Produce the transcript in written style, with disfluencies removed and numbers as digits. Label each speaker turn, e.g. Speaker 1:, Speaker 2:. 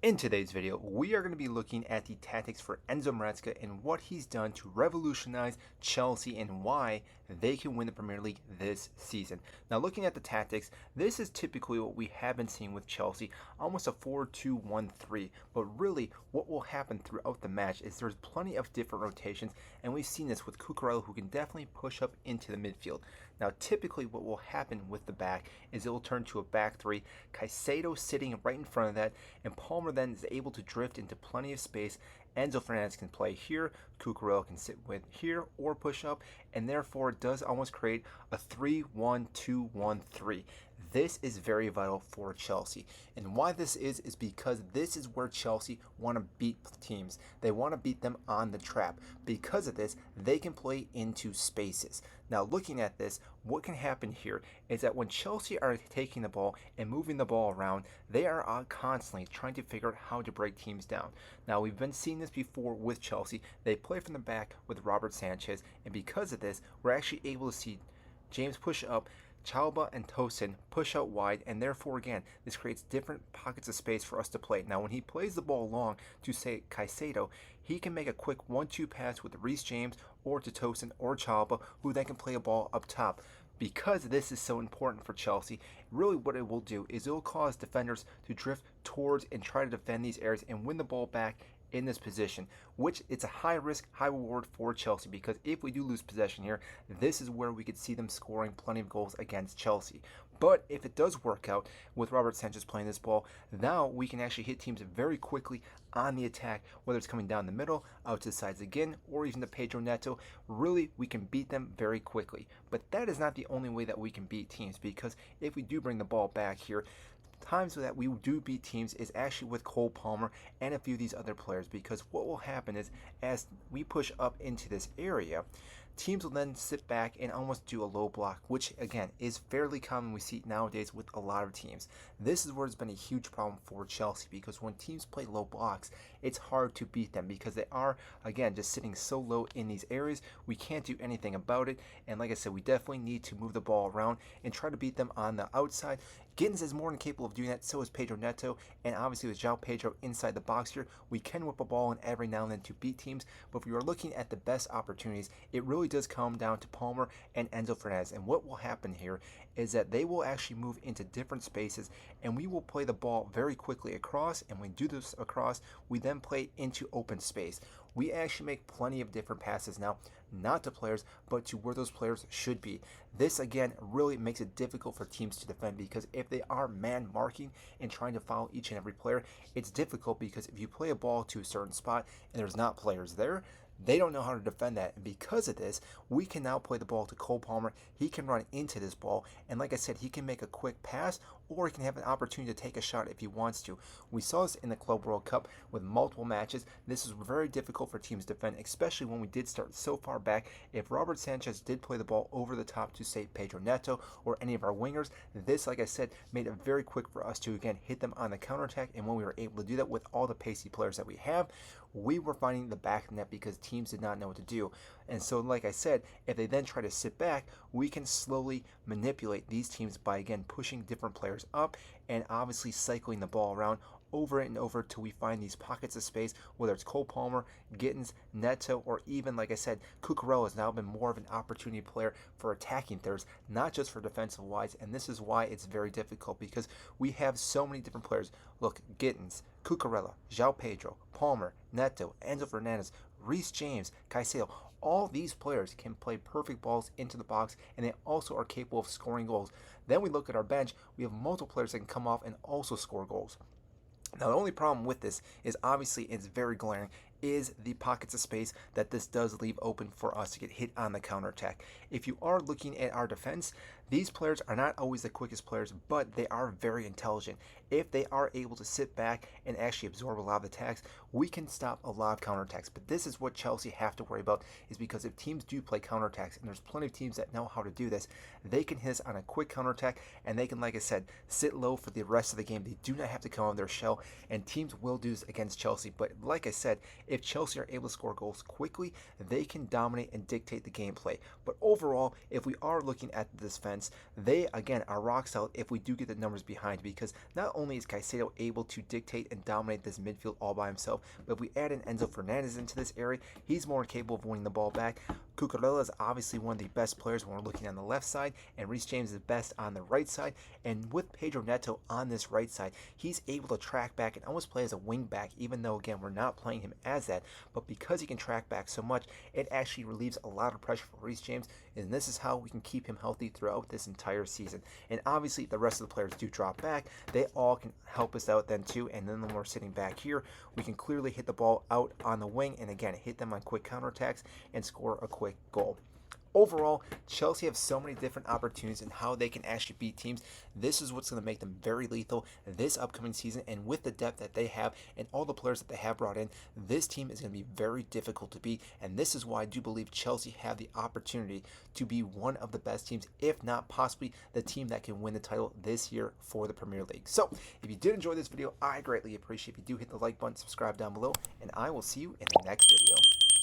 Speaker 1: In today's video, we are going to be looking at the tactics for Enzo Maresca and what he's done to revolutionize Chelsea and why they can win the Premier League this season. Now, looking at the tactics, this is typically what we have been seeing with Chelsea, almost a 4-2-1-3. But really, what will happen throughout the match is there's plenty of different rotations, and we've seen this with Cucurella, who can definitely push up into the midfield. Now, typically what will happen with the back is it will turn to a back three, Caicedo sitting right in front of that, and Palmer then is able to drift into plenty of space. Enzo Fernandez can play here, Cucurella can sit with here or push up, and therefore it does almost create a 3-1-2-1-3. This is very vital for Chelsea. And why this is because this is where Chelsea want to beat teams. They want to beat them on the trap. Because of this, they can play into spaces. Now, looking at this, what can happen here is that when Chelsea are taking the ball and moving the ball around, they are constantly trying to figure out how to break teams down. Now, we've been seeing this before with Chelsea. They play from the back with Robert Sanchez, and because of this, we're actually able to see James push up, Chalba and Tosin push out wide, and therefore again this creates different pockets of space for us to play. Now when he plays the ball long to say Caicedo, he can make a quick 1-2 pass with Reece James or to Tosin or Chalba, who then can play a ball up top. Because this is so important for Chelsea, really what it will do is it will cause defenders to drift towards and try to defend these areas and win the ball back in this position, which it's a high risk, high reward for Chelsea, because if we do lose possession here, this is where we could see them scoring plenty of goals against Chelsea. But if it does work out with Robert Sanchez playing this ball, now we can actually hit teams very quickly on the attack, whether it's coming down the middle, out to the sides again, or even to Pedro Neto. Really, we can beat them very quickly. But that is not the only way that we can beat teams, because if we do bring the ball back here, times that we do beat teams is actually with Cole Palmer and a few of these other players, because what will happen is as we push up into this area, teams will then sit back and almost do a low block, which again is fairly common. We see nowadays with a lot of teams. This is where it's been a huge problem for Chelsea, because when teams play low blocks, it's hard to beat them because they are again just sitting so low in these areas. We can't do anything about it, and like I said, we definitely need to move the ball around and try to beat them on the outside. Gittins is more than capable of doing that, so is Pedro Neto, and obviously with João Pedro inside the box here, we can whip a ball in every now and then to beat teams. But if we are looking at the best opportunities, it really does come down to Palmer and Enzo Fernandez. And what will happen here is that they will actually move into different spaces, and we will play the ball very quickly across, and when we do this across, we then play into open space. We actually make plenty of different passes now, not to players, but to where those players should be. This again really makes it difficult for teams to defend, because if they are man marking and trying to follow each and every player, it's difficult, because if you play a ball to a certain spot and there's not players there, they don't know how to defend that. And because of this, we can now play the ball to Cole Palmer. He can run into this ball, and like I said, he can make a quick pass, or he can have an opportunity to take a shot if he wants to. We saw this in the Club World Cup with multiple matches. This is very difficult for teams to defend, especially when we did start so far back. If Robert Sanchez did play the ball over the top to, say, Pedro Neto or any of our wingers, this, like I said, made it very quick for us to, again, hit them on the counterattack. And when we were able to do that with all the pacey players that we have, we were finding the back net because teams did not know what to do. And so, like I said, if they then try to sit back, we can slowly manipulate these teams by, again, pushing different players up and obviously cycling the ball around over and over till we find these pockets of space, whether it's Cole Palmer, Gittins, Neto, or even, like I said, Cucurella has now been more of an opportunity player for attacking thirds, not just for defensive wise. And this is why it's very difficult, because we have so many different players. Look, Gittins, Cucurella, João Pedro, Palmer, Neto, Enzo Fernandez, Reece James, Caicedo. All these players can play perfect balls into the box, and they also are capable of scoring goals. Then we look at our bench, we have multiple players that can come off and also score goals. Now, the only problem with this is obviously it's very glaring, is the pockets of space that this does leave open for us to get hit on the counterattack. If you are looking at our defense, these players are not always the quickest players, but they are very intelligent. If they are able to sit back and actually absorb a lot of attacks, we can stop a lot of counterattacks. But this is what Chelsea have to worry about, is because if teams do play counterattacks, and there's plenty of teams that know how to do this, they can hit us on a quick counterattack, and they can, like I said, sit low for the rest of the game. They do not have to come out of their shell, and teams will do this against Chelsea. But like I said, If Chelsea are able to score goals quickly, they can dominate and dictate the gameplay. But overall, if we are looking at the defense, they again are rock solid if we do get the numbers behind, because not only is Caicedo able to dictate and dominate this midfield all by himself, but if we add in Enzo Fernandez into this area, he's more capable of winning the ball back. Cucurella is obviously one of the best players when we're looking on the left side, and Reece James is best on the right side. And with Pedro Neto on this right side, he's able to track back and almost play as a wing back, even though again we're not playing him as that. But because he can track back so much, it actually relieves a lot of pressure for Reece James, and this is how we can keep him healthy throughout this entire season. And obviously the rest of the players do drop back, they all can help us out then too. And then when we're sitting back here, we can clearly hit the ball out on the wing and again hit them on quick counterattacks and score a quick goal. Overall, Chelsea have so many different opportunities in how they can actually beat teams. This is what's going to make them very lethal this upcoming season, and with the depth that they have and all the players that they have brought in, this team is going to be very difficult to beat, and this is why I do believe Chelsea have the opportunity to be one of the best teams, if not possibly the team that can win the title this year for the Premier League. So, if you did enjoy this video, I greatly appreciate if you do hit the like button, subscribe down below, and I will see you in the next video.